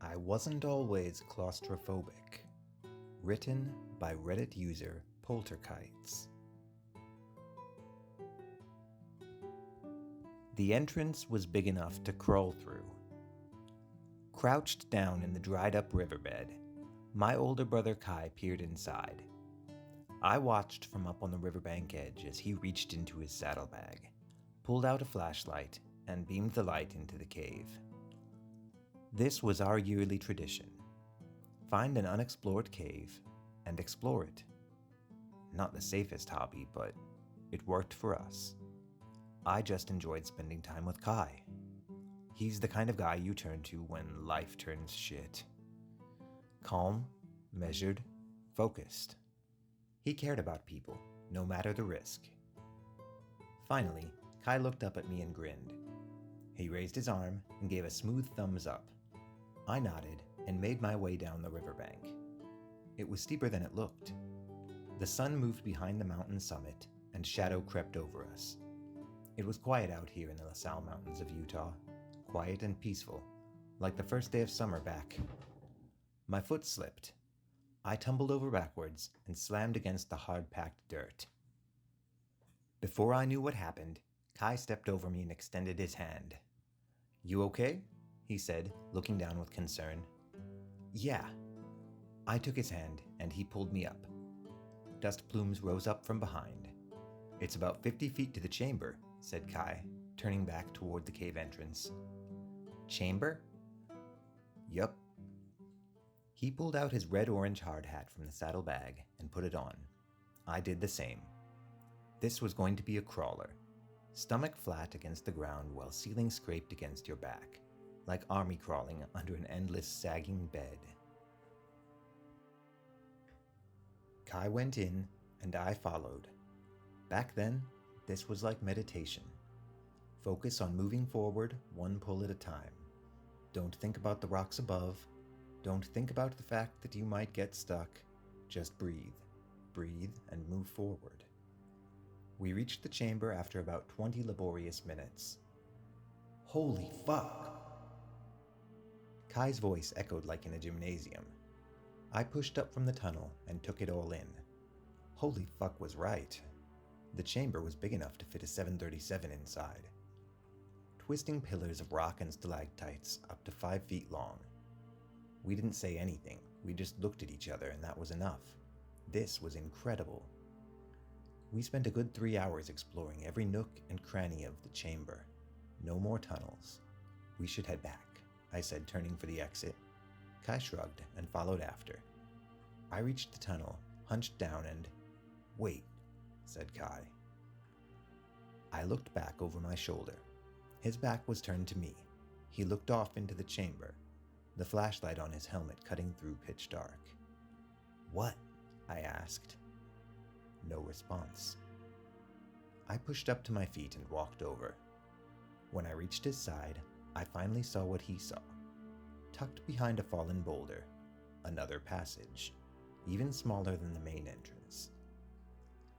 I wasn't always claustrophobic. Written by Reddit user Polterkites. The entrance was big enough to crawl through. Crouched down in the dried-up riverbed, my older brother Kai peered inside. I watched from up on the riverbank edge as he reached into his saddlebag, pulled out a flashlight, and beamed the light into the cave. This was our yearly tradition. Find an unexplored cave and explore it. Not the safest hobby, but it worked for us. I just enjoyed spending time with Kai. He's the kind of guy you turn to when life turns shit. Calm, measured, focused. He cared about people, no matter the risk. Finally, Kai looked up at me and grinned. He raised his arm and gave a smooth thumbs up. I nodded and made my way down the riverbank. It was steeper than it looked. The sun moved behind the mountain summit, and shadow crept over us. It was quiet out here in the LaSalle Mountains of Utah, quiet and peaceful, like the first day of summer back. My foot slipped. I tumbled over backwards and slammed against the hard-packed dirt. Before I knew what happened, Kai stepped over me and extended his hand. "You okay?" he said, looking down with concern. "Yeah." I took his hand, and he pulled me up. Dust plumes rose up from behind. "It's about 50 feet to the chamber," said Kai, turning back toward the cave entrance. "Chamber?" "Yup." He pulled out his red-orange hard hat from the saddlebag and put it on. I did the same. This was going to be a crawler. Stomach flat against the ground while ceiling scraped against your back, like army crawling under an endless sagging bed. Kai went in, and I followed. Back then, this was like meditation. Focus on moving forward, one pull at a time. Don't think about the rocks above. Don't think about the fact that you might get stuck. Just breathe. Breathe and move forward. We reached the chamber after about 20 laborious minutes. "Holy fuck!" Kai's voice echoed like in a gymnasium. I pushed up from the tunnel and took it all in. Holy fuck was right. The chamber was big enough to fit a 737 inside. Twisting pillars of rock and stalactites up to 5 feet long. We didn't say anything, we just looked at each other and that was enough. This was incredible. We spent a good 3 hours exploring every nook and cranny of the chamber. No more tunnels. We should head back, I said, turning for the exit. Kai shrugged and followed after. I reached the tunnel, hunched down and... "Wait," said Kai. I looked back over my shoulder. His back was turned to me. He looked off into the chamber, the flashlight on his helmet cutting through pitch dark. "What?" I asked. No response. I pushed up to my feet and walked over. When I reached his side, I finally saw what he saw. Tucked behind a fallen boulder, another passage, even smaller than the main entrance.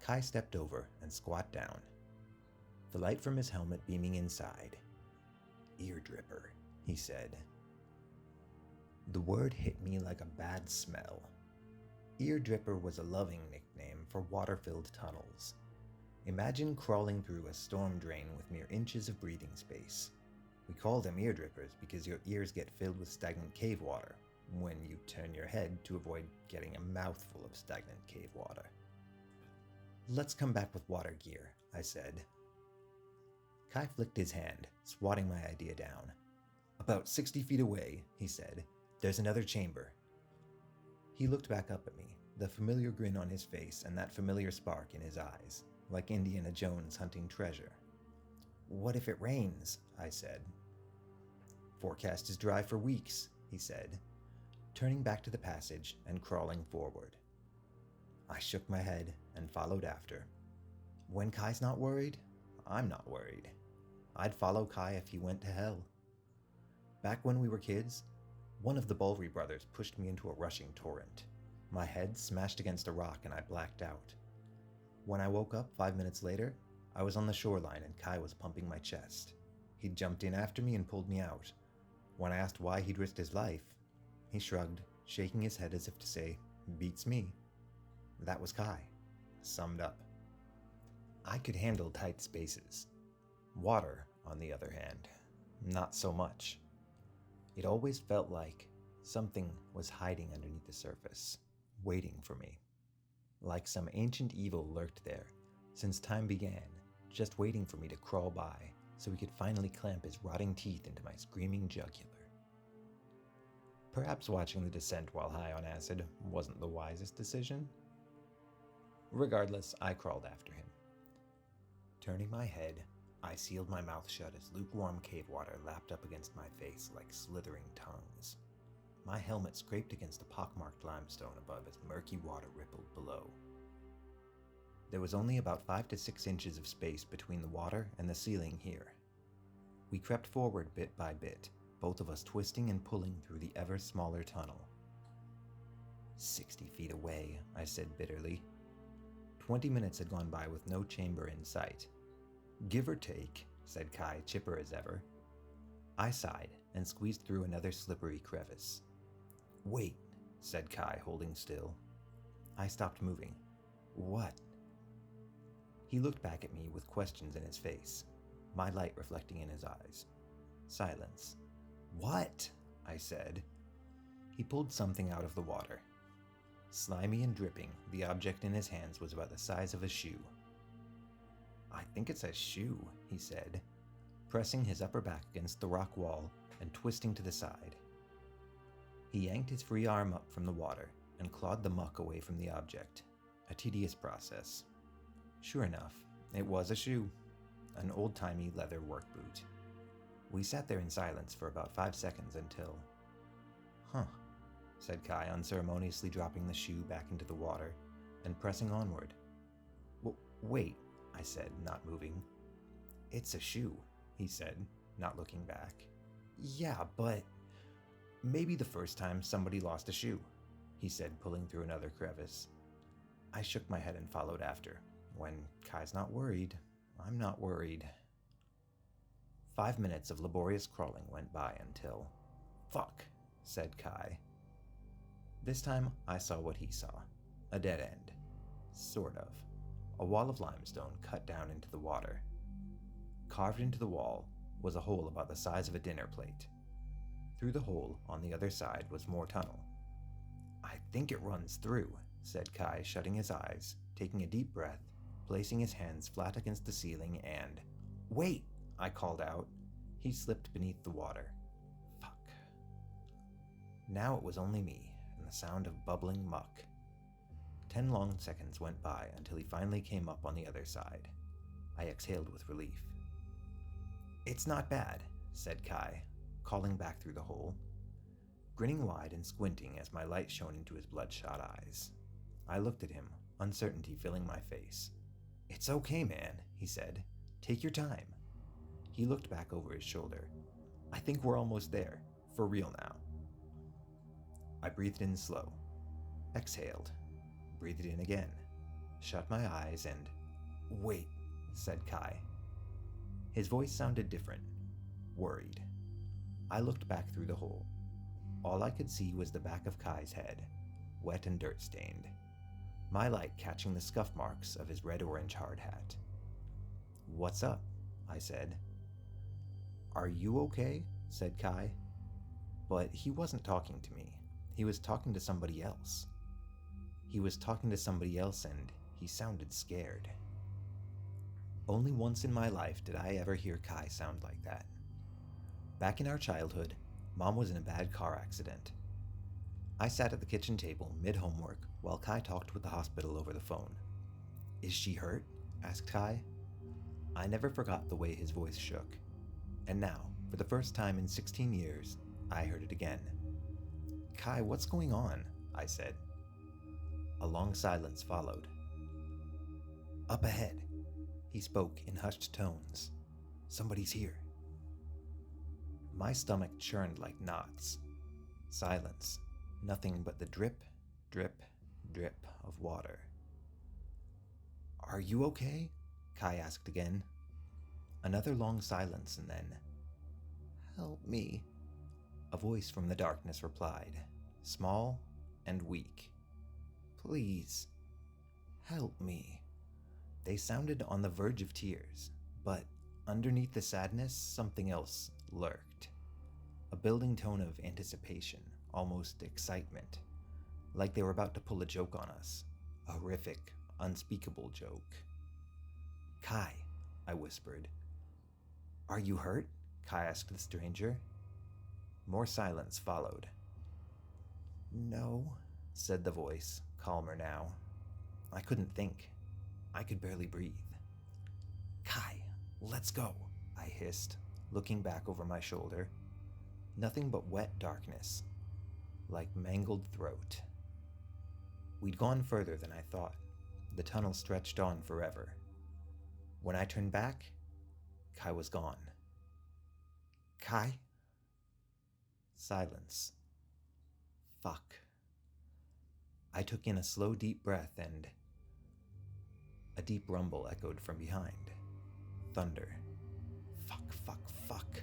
Kai stepped over and squat down, the light from his helmet beaming inside. "Ear dripper," he said. The word hit me like a bad smell. Ear dripper was a loving nickname for water-filled tunnels. Imagine crawling through a storm drain with mere inches of breathing space. We call them ear drippers because your ears get filled with stagnant cave water when you turn your head to avoid getting a mouthful of stagnant cave water. "Let's come back with water gear," I said. Kai flicked his hand, swatting my idea down. "About 60 feet away," he said, "there's another chamber." He looked back up at me, the familiar grin on his face and that familiar spark in his eyes, like Indiana Jones hunting treasure. "What if it rains?" I said. "Forecast is dry for weeks," he said, turning back to the passage and crawling forward. I shook my head and followed after. When Kai's not worried, I'm not worried. I'd follow Kai if he went to hell. Back when we were kids, one of the Bulry brothers pushed me into a rushing torrent. My head smashed against a rock and I blacked out. When I woke up 5 minutes later, I was on the shoreline and Kai was pumping my chest. He'd jumped in after me and pulled me out. When I asked why he'd risked his life, He shrugged, shaking his head as if to say, "Beats me." That was Kai, summed up. I could handle tight spaces. Water, on the other hand, not so much. It always felt like something was hiding underneath the surface, waiting for me. Like some ancient evil lurked there, since time began, just waiting for me to crawl by so he could finally clamp his rotting teeth into my screaming jugular. Perhaps watching the descent while high on acid wasn't the wisest decision. Regardless, I crawled after him. Turning my head, I sealed my mouth shut as lukewarm cave water lapped up against my face like slithering tongues. My helmet scraped against the pockmarked limestone above as murky water rippled below. There was only about 5 to 6 inches of space between the water and the ceiling here. We crept forward bit by bit, both of us twisting and pulling through the ever smaller tunnel. 60 feet away, I said bitterly. 20 minutes had gone by with no chamber in sight. Give or take, said Kai, chipper as ever. I sighed and squeezed through another slippery crevice. Wait, said Kai, holding still. I stopped moving. What? He looked back at me with questions in his face, my light reflecting in his eyes. Silence. What? I said. He pulled something out of the water. Slimy and dripping, the object in his hands was about the size of a shoe. I think it's a shoe, he said, pressing his upper back against the rock wall and twisting to the side. He yanked his free arm up from the water and clawed the muck away from the object, a tedious process. Sure enough, it was a shoe, an old-timey leather work boot. We sat there in silence for about 5 seconds until... Huh, said Kai, unceremoniously dropping the shoe back into the water and pressing onward. Wait, I said, not moving. It's a shoe, he said, not looking back. Yeah, but... Maybe the first time somebody lost a shoe, he said, pulling through another crevice. I shook my head and followed after. When Kai's not worried, I'm not worried. 5 minutes of laborious crawling went by until... Fuck, said Kai. This time, I saw what he saw. A dead end. Sort of. A wall of limestone cut down into the water. Carved into the wall was a hole about the size of a dinner plate. Through the hole, on the other side, was more tunnel. I think it runs through, said Kai, shutting his eyes, taking a deep breath, placing his hands flat against the ceiling, and... Wait, I called out. He slipped beneath the water. Fuck. Now it was only me, and the sound of bubbling muck. 10 long seconds went by until he finally came up on the other side. I exhaled with relief. It's not bad, said Kai, calling back through the hole, grinning wide and squinting as my light shone into his bloodshot eyes. I looked at him, uncertainty filling my face. It's okay, man, he said. Take your time. He looked back over his shoulder. I think we're almost there, for real now. I breathed in slow, exhaled, breathed in again, shut my eyes and... Wait, said Kai. His voice sounded different, worried. I looked back through the hole. All I could see was the back of Kai's head, wet and dirt-stained, my light catching the scuff marks of his red-orange hard hat. What's up? I said. Are you okay? Said Kai. But he wasn't talking to me. He was talking to somebody else. He was talking to somebody else and he sounded scared. Only once in my life did I ever hear Kai sound like that. Back in our childhood, Mom was in a bad car accident. I sat at the kitchen table mid-homework while Kai talked with the hospital over the phone. Is she hurt? Asked Kai. I never forgot the way his voice shook. And now, for the first time in 16 years, I heard it again. Kai, what's going on? I said. A long silence followed. Up ahead, he spoke in hushed tones. Somebody's here. My stomach churned like knots. Silence. Nothing but the drip, drip, drip of water. Are you okay? Kai asked again. Another long silence and then, help me, a voice from the darkness replied. small and weak. Please, help me. They sounded on the verge of tears, but underneath the sadness, something else lurked. A building tone of anticipation, almost excitement, like they were about to pull a joke on us. A horrific, unspeakable joke. Kai, I whispered. Are you hurt? Kai asked the stranger. More silence followed. No, said the voice, calmer now. I couldn't think. I could barely breathe. Kai, let's go, I hissed, looking back over my shoulder. Nothing but wet darkness, like mangled throat. We'd gone further than I thought. The tunnel stretched on forever. When I turned back, Kai was gone. Kai? Silence. Fuck. I took in a slow, deep breath and a deep rumble echoed from behind. Thunder. Fuck, fuck, fuck.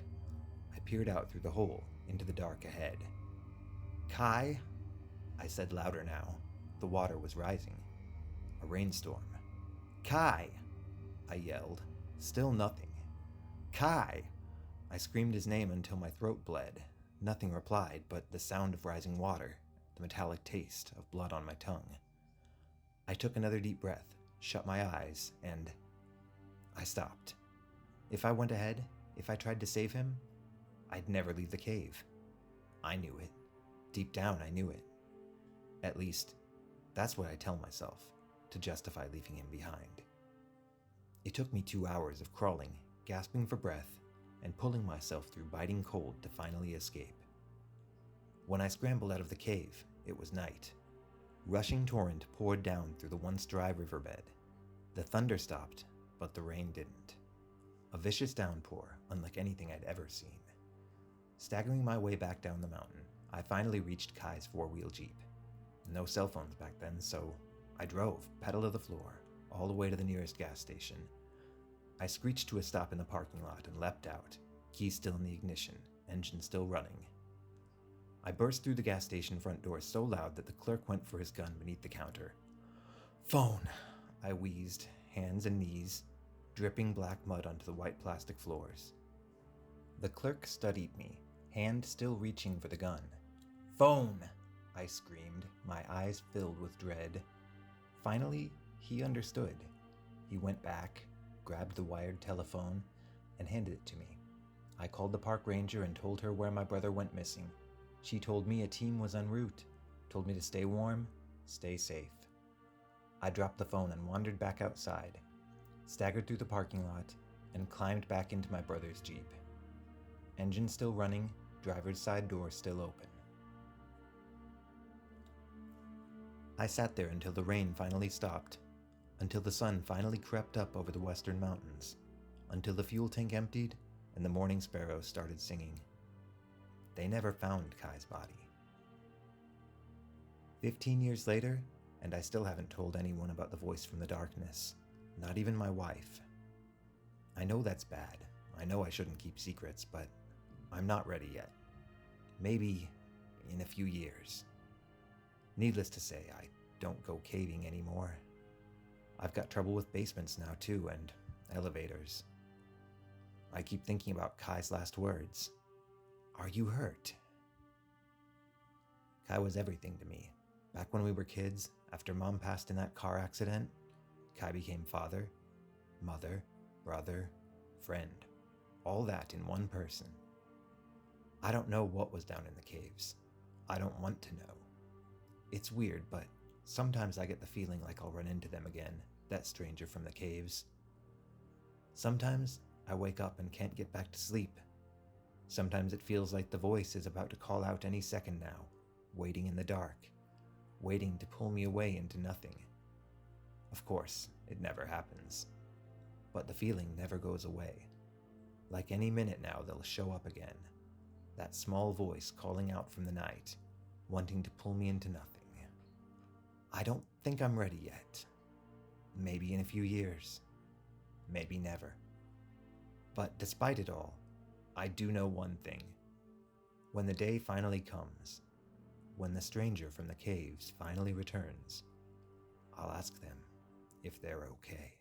I peered out through the hole into the dark ahead. Kai? I said louder now. The water was rising. A rainstorm. Kai! I yelled. Still nothing. Kai! I screamed his name until my throat bled. Nothing replied but the sound of rising water, the metallic taste of blood on my tongue. I took another deep breath, shut my eyes, and I stopped. If I went ahead, if I tried to save him, I'd never leave the cave. I knew it. Deep down, I knew it. At least, that's what I tell myself, to justify leaving him behind. It took me 2 hours of crawling, gasping for breath, and pulling myself through biting cold to finally escape. When I scrambled out of the cave, it was night. Rushing torrent poured down through the once dry riverbed. The thunder stopped, but the rain didn't. A vicious downpour, unlike anything I'd ever seen. Staggering my way back down the mountain, I finally reached Kai's four-wheel Jeep. No cell phones back then, so I drove, pedal to the floor, all the way to the nearest gas station. I screeched to a stop in the parking lot and leapt out, keys still in the ignition, engine still running. I burst through the gas station front door so loud that the clerk went for his gun beneath the counter. Phone, I wheezed, hands and knees, dripping black mud onto the white plastic floors. The clerk studied me, hand still reaching for the gun. Phone, I screamed, my eyes filled with dread. Finally, he understood. He went back, grabbed the wired telephone, and handed it to me. I called the park ranger and told her where my brother went missing. She told me a team was en route, told me to stay warm, stay safe. I dropped the phone and wandered back outside, staggered through the parking lot, and climbed back into my brother's Jeep. Engine still running, driver's side door still open. I sat there until the rain finally stopped, until the sun finally crept up over the western mountains, until the fuel tank emptied and the morning sparrows started singing. They never found Kai's body. 15 years later, and I still haven't told anyone about the voice from the darkness, not even my wife. I know that's bad. I know I shouldn't keep secrets, but I'm not ready yet. Maybe in a few years. Needless to say, I don't go caving anymore. I've got trouble with basements now too, and elevators. I keep thinking about Kai's last words. Are you hurt? Kai was everything to me. Back when we were kids, after Mom passed in that car accident, Kai became father, mother, brother, friend. All that in one person. I don't know what was down in the caves. I don't want to know. It's weird, but sometimes I get the feeling like I'll run into them again, that stranger from the caves. Sometimes I wake up and can't get back to sleep. Sometimes it feels like the voice is about to call out any second now, waiting in the dark, waiting to pull me away into nothing. Of course, it never happens. But the feeling never goes away. Like any minute now they'll show up again. That small voice calling out from the night, wanting to pull me into nothing. I don't think I'm ready yet. Maybe in a few years. Maybe never. But despite it all, I do know one thing. When the day finally comes, when the stranger from the caves finally returns, I'll ask them if they're okay.